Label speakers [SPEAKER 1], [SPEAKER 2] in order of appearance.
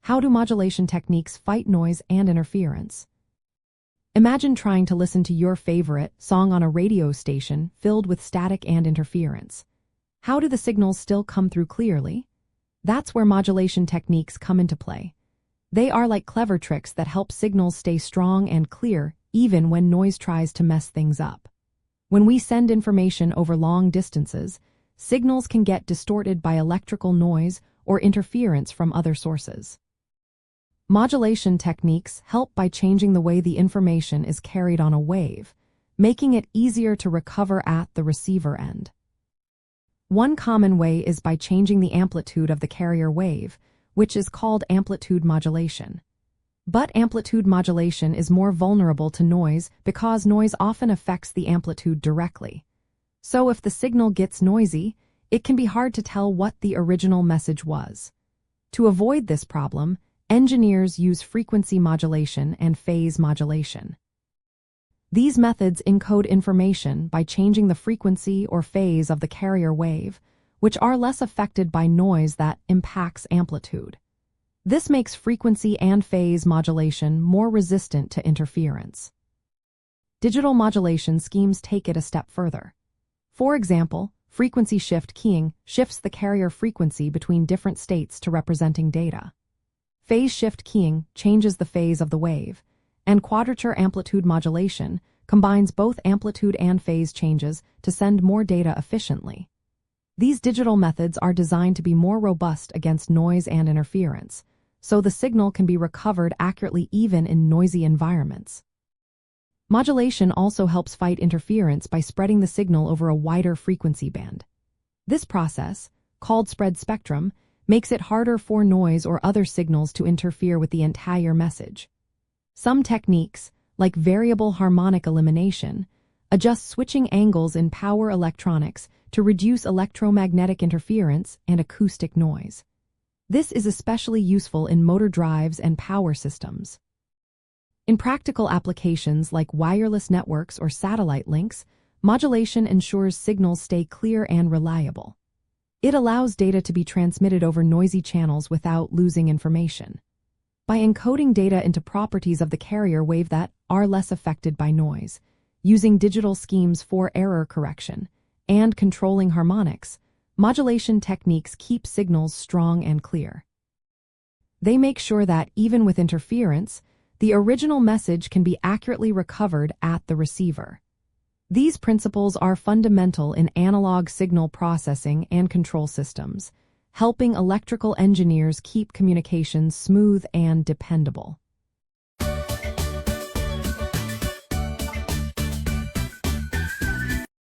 [SPEAKER 1] How do modulation techniques fight noise and interference? Imagine trying to listen to your favorite song on a radio station filled with static and interference. How do the signals still come through clearly? That's where modulation techniques come into play. They are like clever tricks that help signals stay strong and clear even when noise tries to mess things up. When we send information over long distances, signals can get distorted by electrical noise or interference from other sources. Modulation techniques help by changing the way the information is carried on a wave, making it easier to recover at the receiver end. One common way is by changing the amplitude of the carrier wave, which is called amplitude modulation. But amplitude modulation is more vulnerable to noise because noise often affects the amplitude directly. So if the signal gets noisy, it can be hard to tell what the original message was. To avoid this problem, engineers use frequency modulation and phase modulation. These methods encode information by changing the frequency or phase of the carrier wave, which are less affected by noise that impacts amplitude. This makes frequency and phase modulation more resistant to interference. Digital modulation schemes take it a step further. For example, frequency shift keying shifts the carrier frequency between different states to representing data. Phase shift keying changes the phase of the wave, and quadrature amplitude modulation combines both amplitude and phase changes to send more data efficiently. These digital methods are designed to be more robust against noise and interference, so the signal can be recovered accurately even in noisy environments. Modulation also helps fight interference by spreading the signal over a wider frequency band. This process, called spread spectrum, makes it harder for noise or other signals to interfere with the entire message. Some techniques, like variable harmonic elimination, adjust switching angles in power electronics to reduce electromagnetic interference and acoustic noise. This is especially useful in motor drives and power systems. In practical applications like wireless networks or satellite links, modulation ensures signals stay clear and reliable. It allows data to be transmitted over noisy channels without losing information. By encoding data into properties of the carrier wave that are less affected by noise, using digital schemes for error correction, and controlling harmonics, modulation techniques keep signals strong and clear. They make sure that, even with interference, the original message can be accurately recovered at the receiver. These principles are fundamental in analog signal processing and control systems, helping electrical engineers keep communications smooth and dependable.